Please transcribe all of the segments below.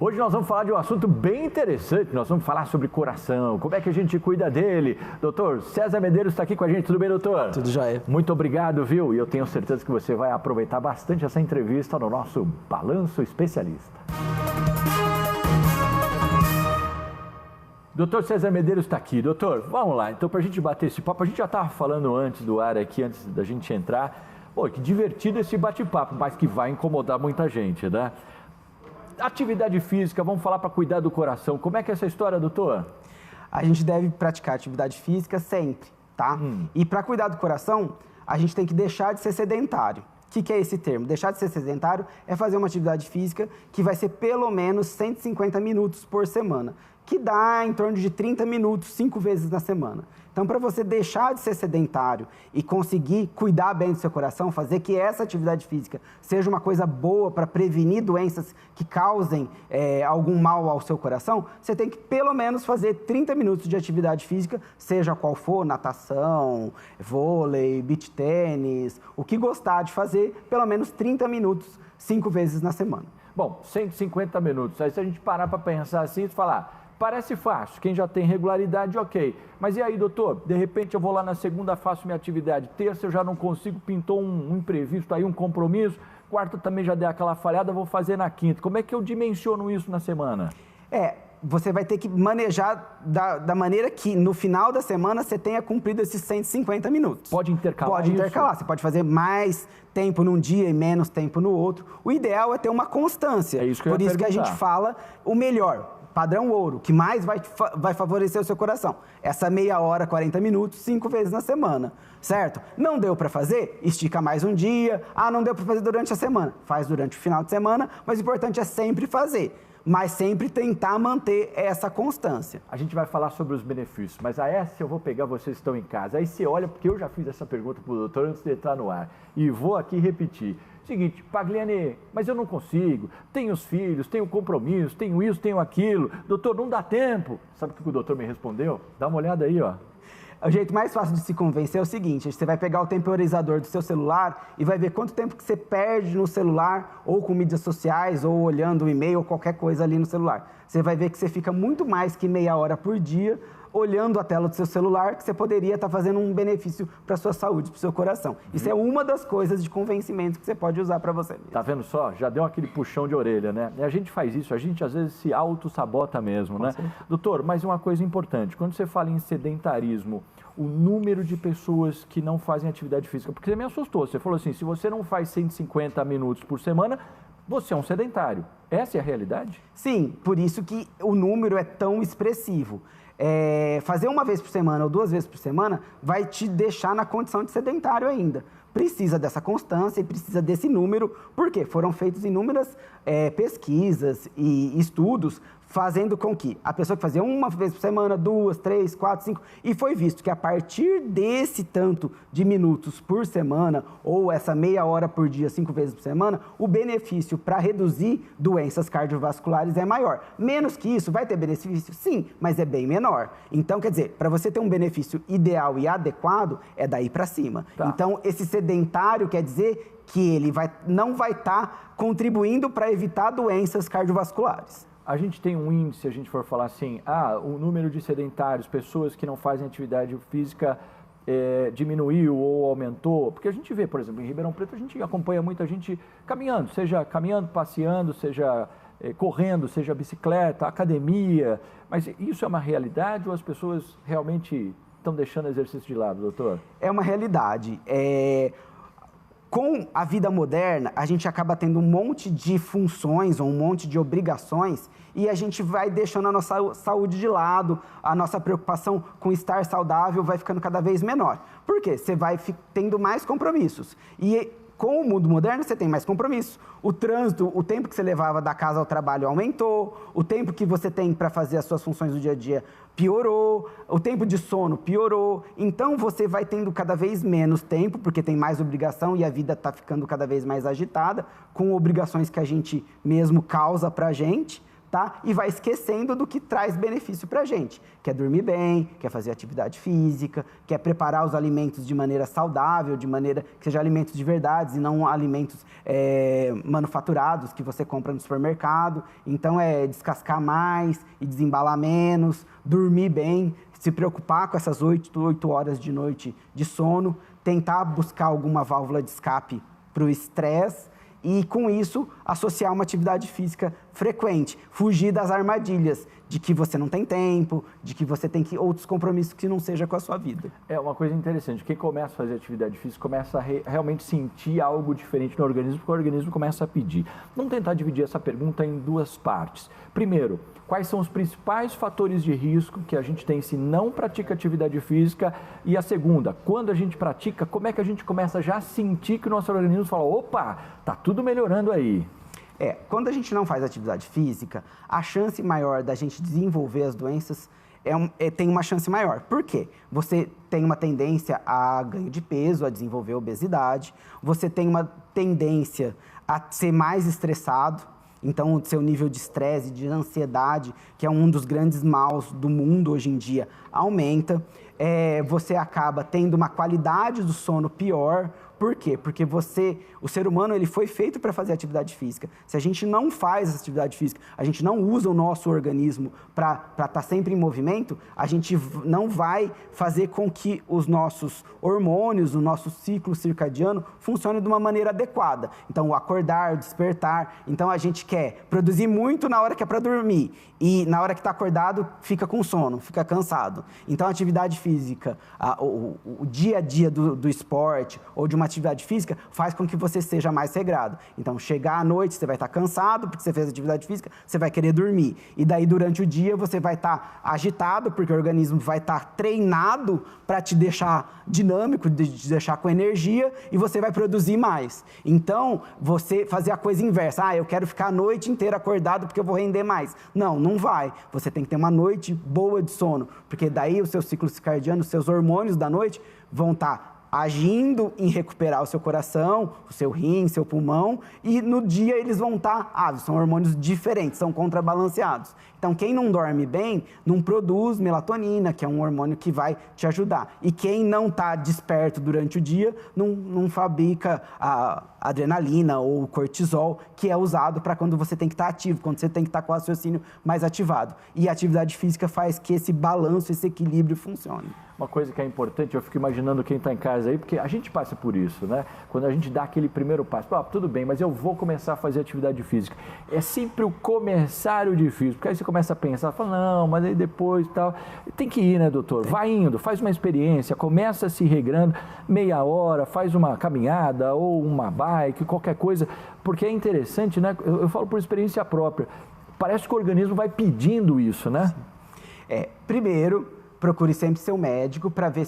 Hoje nós vamos falar de um assunto bem interessante, nós vamos falar sobre coração, como é que a gente cuida dele. Doutor César Medeiros está aqui com a gente, tudo bem, doutor? Tudo jóia. Muito obrigado, viu? E eu tenho certeza que você vai aproveitar bastante essa entrevista no nosso Balanço Especialista. Doutor César Medeiros está aqui. Doutor, vamos lá, então para a gente bater esse papo, a gente já estava falando antes do ar aqui, antes da gente entrar, pô, que divertido esse bate-papo, mas que vai incomodar muita gente, né? Atividade física, vamos falar para cuidar do coração. Como é que é essa história, doutor? A gente deve praticar atividade física sempre, tá? E para cuidar do coração, a gente tem que deixar de ser sedentário. O que é esse termo? Deixar de ser sedentário é fazer uma atividade física que vai ser pelo menos 150 minutos por semana, que dá em torno de 30 minutos, 5 vezes na semana. Então, para você deixar de ser sedentário e conseguir cuidar bem do seu coração, fazer que essa atividade física seja uma coisa boa para prevenir doenças que causem algum mal ao seu coração, você tem que pelo menos fazer 30 minutos de atividade física, seja qual for, natação, vôlei, beach tênis, o que gostar de fazer, pelo menos 30 minutos, 5 vezes na semana. Bom, 150 minutos. Aí se a gente parar para pensar assim e falar... Parece fácil, quem já tem regularidade, ok. Mas e aí, doutor? De repente eu vou lá na segunda, faço minha atividade. Terça eu já não consigo, pintou um imprevisto aí, um compromisso. Quarta também já deu aquela falhada, vou fazer na quinta. Como é que eu dimensiono isso na semana? Você vai ter que manejar da maneira que no final da semana você tenha cumprido esses 150 minutos. Pode intercalar Pode isso? intercalar, você pode fazer mais tempo num dia e menos tempo no outro. O ideal é ter uma constância. É isso que eu ia Por isso que a perguntar. gente fala o melhor. Padrão ouro, que mais vai favorecer o seu coração. Essa meia hora, 40 minutos, 5 vezes na semana, certo? Não deu para fazer? Estica mais um dia. Não deu para fazer durante a semana. Faz durante o final de semana, mas o importante é sempre fazer. Mas sempre tentar manter essa constância. A gente vai falar sobre os benefícios, mas a essa eu vou pegar, vocês estão em casa. Aí você olha, porque eu já fiz essa pergunta para o doutor antes de entrar no ar. E vou aqui repetir. Seguinte, Pagliani, mas eu não consigo, tenho os filhos, tenho compromisso, tenho isso, tenho aquilo. Doutor, não dá tempo. Sabe o que o doutor me respondeu? Dá uma olhada aí, ó. O jeito mais fácil de se convencer é o seguinte, você vai pegar o temporizador do seu celular e vai ver quanto tempo que você perde no celular, ou com mídias sociais, ou olhando o e-mail, ou qualquer coisa ali no celular. Você vai ver que você fica muito mais que meia hora por dia olhando a tela do seu celular, que você poderia estar fazendo um benefício para a sua saúde, para o seu coração. Isso é uma das coisas de convencimento que você pode usar para você mesmo. Tá vendo só? Já deu aquele puxão de orelha, né? E a gente faz isso, a gente às vezes se auto-sabota mesmo, né? Doutor, mas uma coisa importante, quando você fala em sedentarismo, o número de pessoas que não fazem atividade física, porque você me assustou, você falou assim, se você não faz 150 minutos por semana, você é um sedentário. Essa é a realidade? Sim, por isso que o número é tão expressivo. Fazer uma vez por semana ou 2 vezes por semana vai te deixar na condição de sedentário ainda. Precisa dessa constância e precisa desse número, porque foram feitas inúmeras pesquisas e estudos fazendo com que a pessoa que fazia uma vez por semana, 2, 3, 4, 5, e foi visto que a partir desse tanto de minutos por semana, ou essa meia hora por dia, 5 vezes por semana, o benefício para reduzir doenças cardiovasculares é maior. Menos que isso, vai ter benefício? Sim, mas é bem menor. Então, quer dizer, para você ter um benefício ideal e adequado, é daí para cima. Tá. Então, esse sedentário quer dizer que ele não vai estar contribuindo para evitar doenças cardiovasculares. A gente tem um índice, se a gente for falar assim, o número de sedentários, pessoas que não fazem atividade física diminuiu ou aumentou, porque a gente vê, por exemplo, em Ribeirão Preto, a gente acompanha muita gente caminhando, seja caminhando, passeando, seja correndo, seja bicicleta, academia, mas isso é uma realidade ou as pessoas realmente estão deixando o exercício de lado, doutor? É uma realidade. Com a vida moderna, a gente acaba tendo um monte de funções ou um monte de obrigações e a gente vai deixando a nossa saúde de lado, a nossa preocupação com estar saudável vai ficando cada vez menor. Por quê? Você vai tendo mais compromissos. E com o mundo moderno, você tem mais compromissos. O trânsito, o tempo que você levava da casa ao trabalho aumentou, o tempo que você tem para fazer as suas funções do dia a dia piorou, o tempo de sono piorou. Então, você vai tendo cada vez menos tempo, porque tem mais obrigação e a vida está ficando cada vez mais agitada, com obrigações que a gente mesmo causa para a gente, tá? E vai esquecendo do que traz benefício para a gente. Quer dormir bem, quer fazer atividade física, quer preparar os alimentos de maneira saudável, de maneira que sejam alimentos de verdade e não alimentos manufaturados que você compra no supermercado. Então, é descascar mais e desembalar menos, dormir bem, se preocupar com essas 8 horas de noite de sono, tentar buscar alguma válvula de escape para o estresse, e, com isso, associar uma atividade física frequente. Fugir das armadilhas de que você não tem tempo, de que você tem outros compromissos que não seja com a sua vida. É uma coisa interessante. Quem começa a fazer atividade física começa a realmente sentir algo diferente no organismo, porque o organismo começa a pedir. Vamos tentar dividir essa pergunta em 2 partes. Primeiro, quais são os principais fatores de risco que a gente tem se não pratica atividade física? E a segunda, quando a gente pratica, como é que a gente começa já a sentir que o nosso organismo fala, opa, tá tudo melhorando aí? Quando a gente não faz atividade física, a chance maior da gente desenvolver as doenças tem uma chance maior. Por quê? Você tem uma tendência a ganho de peso, a desenvolver obesidade, você tem uma tendência a ser mais estressado. Então, o seu nível de estresse, de ansiedade, que é um dos grandes maus do mundo hoje em dia, aumenta. Você acaba tendo uma qualidade do sono pior. Por quê? Porque o ser humano, ele foi feito para fazer atividade física. Se a gente não faz essa atividade física, a gente não usa o nosso organismo para estar sempre em movimento, a gente não vai fazer com que os nossos hormônios, o nosso ciclo circadiano funcione de uma maneira adequada. Então, o acordar, o despertar. Então, a gente quer produzir muito na hora que é para dormir e na hora que está acordado, fica com sono, fica cansado. Então, a atividade física, o dia a dia do esporte ou de uma atividade física faz com que você seja mais regrado. Então, chegar à noite, você vai estar cansado, porque você fez atividade física, você vai querer dormir. E daí, durante o dia, você vai estar agitado, porque o organismo vai estar treinado para te deixar dinâmico, te deixar com energia, e você vai produzir mais. Então, você fazer a coisa inversa. Eu quero ficar a noite inteira acordado porque eu vou render mais. Não vai. Você tem que ter uma noite boa de sono, porque daí o seu ciclo circadiano, os seus hormônios da noite vão estar agindo em recuperar o seu coração, o seu rim, seu pulmão, e no dia eles vão estar, são hormônios diferentes, são contrabalanceados. Então, quem não dorme bem, não produz melatonina, que é um hormônio que vai te ajudar. E quem não está desperto durante o dia, não fabrica a adrenalina ou cortisol, que é usado para quando você tem que estar ativo, quando você tem que estar com o raciocínio mais ativado. E a atividade física faz que esse balanço, esse equilíbrio funcione. Uma coisa que é importante, eu fico imaginando quem está em casa aí, porque a gente passa por isso, né? Quando a gente dá aquele primeiro passo, tudo bem, mas eu vou começar a fazer atividade física. É sempre o começar o difícil, porque aí você começa a pensar, fala, não, mas aí depois e tal. Tem que ir, né, doutor? Vai indo, faz uma experiência, começa se regrando, meia hora, faz uma caminhada ou uma bike, qualquer coisa, porque é interessante, né? Eu falo por experiência própria. Parece que o organismo vai pedindo isso, né? Primeiro, procure sempre seu médico para ver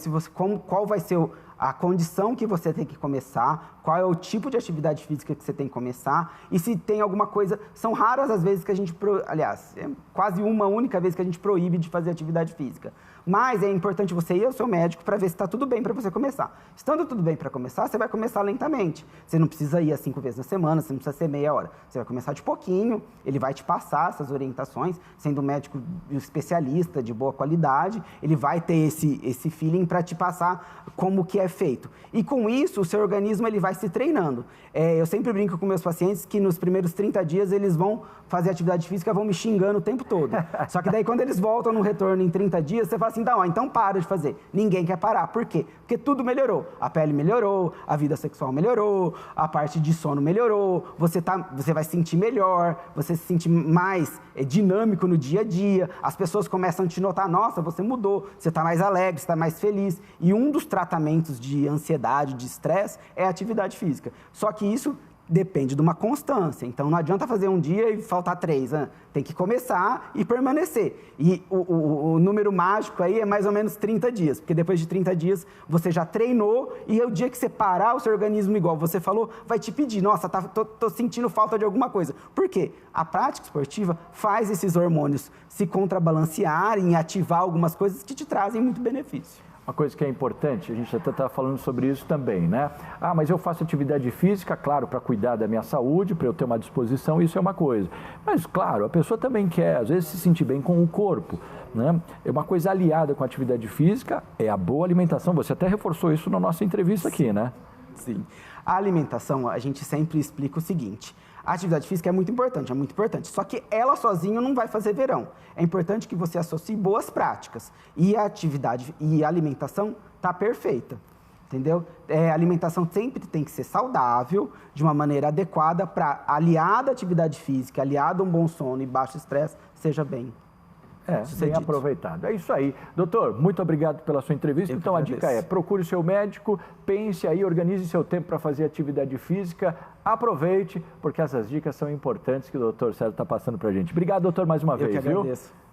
qual vai ser a condição que você tem que começar, qual é o tipo de atividade física que você tem que começar e se tem alguma coisa... São raras as vezes que a gente... Aliás, é quase uma única vez que a gente proíbe de fazer atividade física. Mas é importante você ir ao seu médico para ver se está tudo bem para você começar. Estando tudo bem para começar, você vai começar lentamente. Você não precisa ir 5 vezes na semana, você não precisa ser meia hora. Você vai começar de pouquinho, ele vai te passar essas orientações, sendo um médico especialista, de boa qualidade, ele vai ter esse feeling para te passar como que é feito. E com isso, o seu organismo ele vai se treinando. Eu sempre brinco com meus pacientes que nos primeiros 30 dias eles vão fazer atividade física, vão me xingando o tempo todo. Só que daí quando eles voltam no retorno em 30 dias, você fala assim, então para de fazer. Ninguém quer parar. Por quê? Porque tudo melhorou. A pele melhorou, a vida sexual melhorou, a parte de sono melhorou, você vai se sentir melhor, você se sente mais dinâmico no dia a dia, as pessoas começam a te notar, nossa, você mudou, você está mais alegre, você está mais feliz. E um dos tratamentos de ansiedade, de estresse, é a atividade física. Só que isso depende de uma constância. Então, não adianta fazer um dia e faltar 3. Né? Tem que começar e permanecer. E o número mágico aí é mais ou menos 30 dias, porque depois de 30 dias você já treinou e o dia que você parar, o seu organismo, igual você falou, vai te pedir, nossa, tô sentindo falta de alguma coisa. Por quê? A prática esportiva faz esses hormônios se contrabalancearem e ativar algumas coisas que te trazem muito benefício. uma coisa que é importante, a gente até está falando sobre isso também, né? Ah, mas eu faço atividade física, claro, para cuidar da minha saúde, para eu ter uma disposição, isso é uma coisa. Mas, claro, a pessoa também quer, às vezes, se sentir bem com o corpo, né? É uma coisa aliada com a atividade física, é a boa alimentação. Você até reforçou isso na nossa entrevista aqui, né? Sim. A alimentação, a gente sempre explica o seguinte: a atividade física é muito importante. Só que ela sozinha não vai fazer verão. É importante que você associe boas práticas. E a atividade e a alimentação tá perfeita, entendeu? A alimentação sempre tem que ser saudável, de uma maneira adequada, para aliada à atividade física, aliada a um bom sono e baixo estresse, seja bem. Bem aproveitado. É isso aí. Doutor, muito obrigado pela sua entrevista. Então, a dica é, procure o seu médico, pense aí, organize seu tempo para fazer atividade física, aproveite, porque essas dicas são importantes que o doutor Célio está passando para a gente. Obrigado, doutor, mais uma vez. Eu que agradeço. Viu?